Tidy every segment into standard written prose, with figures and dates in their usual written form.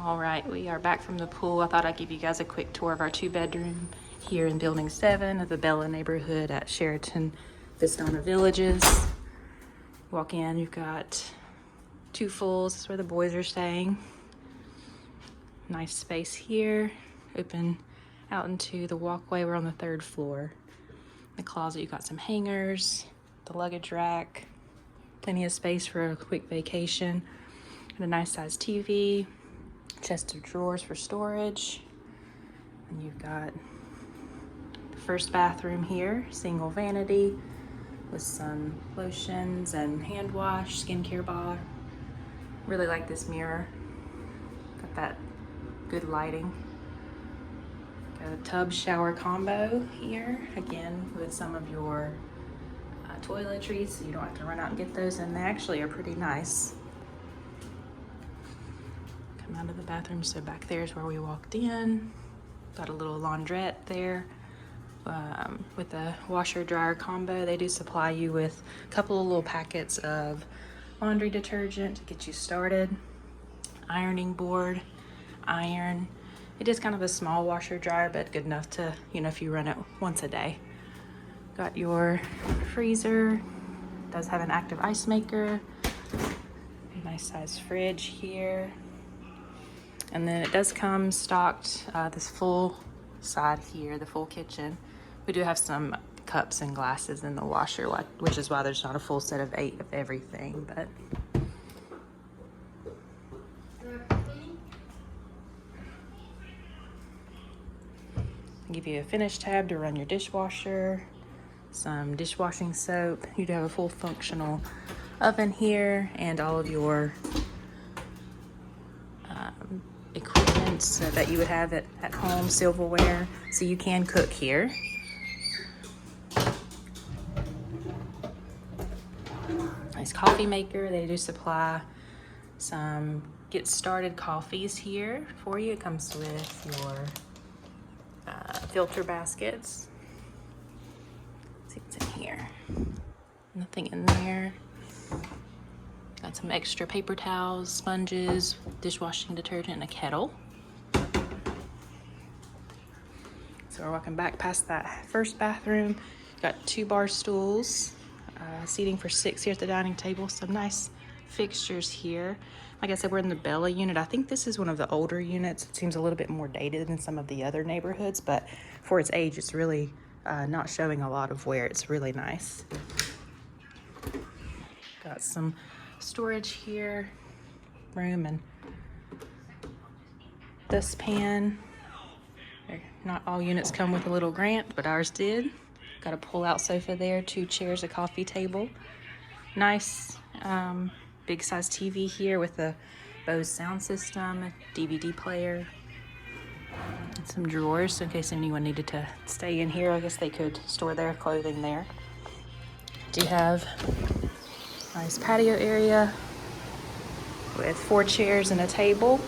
All right, we are back from the pool. I thought I'd give you guys a quick tour of our 2-bedroom here in Building 7 of the Bella neighborhood at Sheraton, Vistana Villages. Walk in, you've got 2 fulls. This is where the boys are staying. Nice space here. Open out into the walkway. We're on the 3rd floor. The closet, you've got some hangers, the luggage rack, plenty of space for a quick vacation, and a nice sized TV, chest of drawers for storage. And you've got the first bathroom here, single vanity with some lotions and hand wash, skincare bar. Really like this mirror. Got that good lighting. Got a tub shower combo here, again with some of your toiletries, so you don't have to run out and get those, and they actually are pretty nice. Come out of the bathroom, so back there is where we walked in. Got a little laundrette there with a washer dryer combo. They do supply you with a couple of little packets of laundry detergent to get you started. Ironing board, iron. It is kind of a small washer dryer, but good enough to, if you run it once a day. Got your freezer. Does have an active ice maker. Nice size fridge here. And then it does come stocked, this full side here, the full kitchen. We do have some cups and glasses in the washer, which is why there's not a full set of 8 of everything, but. I'll give you a finish tab to run your dishwasher, some dishwashing soap. You do have a full functional oven here and all of your equipment that you would have at home, silverware, so you can cook here. Nice coffee maker. They do supply some get started coffees here for you. It comes with your filter baskets. Let's see what's in here. Nothing in there. Got some extra paper towels, sponges, dishwashing detergent, and a kettle. So we're walking back past that first bathroom. Got 2 bar stools, seating for 6 here at the dining table. Some nice fixtures here. Like I said, we're in the Bella unit. I think this is one of the older units. It seems a little bit more dated than some of the other neighborhoods, but for its age, it's really not showing a lot of wear. It's really nice. Got some storage here, room, and this pan. Not all units come with a little grant, but ours did. Got a pull-out sofa there, 2 chairs, a coffee table. Nice big size TV here with a Bose sound system, a DVD player, and some drawers in case anyone needed to stay in here. I guess they could store their clothing there. Do have nice patio area with 4 chairs and a table.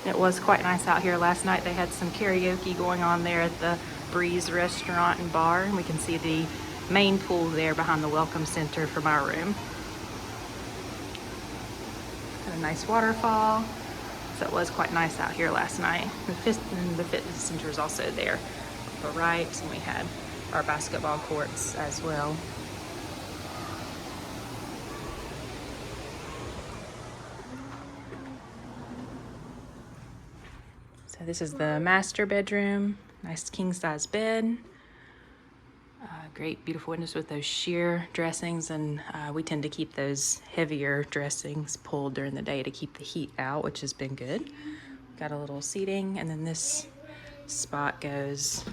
It was quite nice out here last night. They had some karaoke going on there at the Breeze restaurant and bar, and we can see the main pool there behind the welcome center from our room. Got a nice waterfall. So it was quite nice out here last night. The fitness center is also there on the right, and we had our basketball courts as well. So this is the master bedroom. Nice king-size bed. Great, beautiful windows with those sheer dressings, and we tend to keep those heavier dressings pulled during the day to keep the heat out, which has been good. Got a little seating, and then this spot goes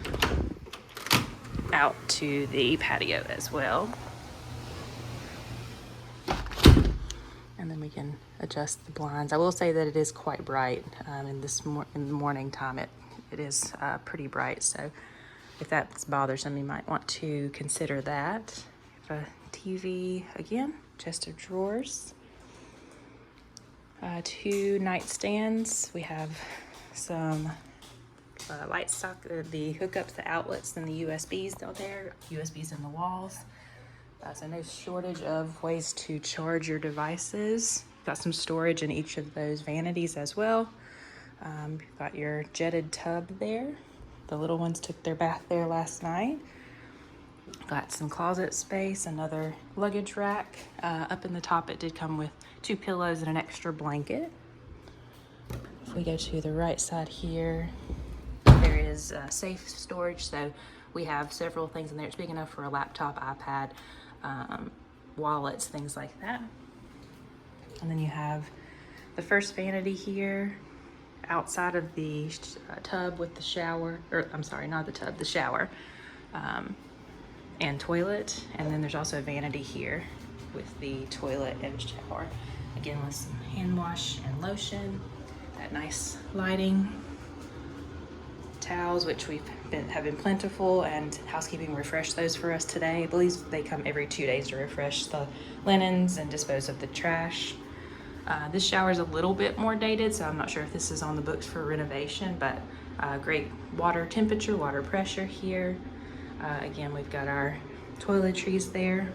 out to the patio as well. And then we can adjust the blinds. I will say that it is quite bright in the morning time. It is pretty bright, so if that's bothersome, you might want to consider that. A TV again, chest of drawers, 2 nightstands. We have some light stock, the hookups, the outlets, and the USBs down there. USBs in the walls. So no shortage of ways to charge your devices. Got some storage in each of those vanities as well. You've got your jetted tub there. The little ones took their bath there last night. Got some closet space, another luggage rack. Up in the top, it did come with 2 pillows and an extra blanket. If we go to the right side here, there is safe storage, so we have several things in there. It's big enough for a laptop, iPad, wallets, things like that. And then you have the first vanity here outside of the tub with the shower, or I'm sorry, not the tub, the shower, and toilet. And then there's also a vanity here with the toilet and shower. Again, with some hand wash and lotion, that nice lighting. Towels, which have been plentiful, and housekeeping refreshed those for us today. I believe they come every 2 days to refresh the linens and dispose of the trash. This shower is a little bit more dated, so I'm not sure if this is on the books for renovation, but great water temperature, water pressure here. Again, we've got our toiletries there.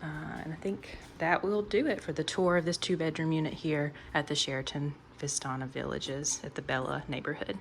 And I think that will do it for the tour of this 2-bedroom unit here at the Sheraton Vistana Villages at the Bella neighborhood.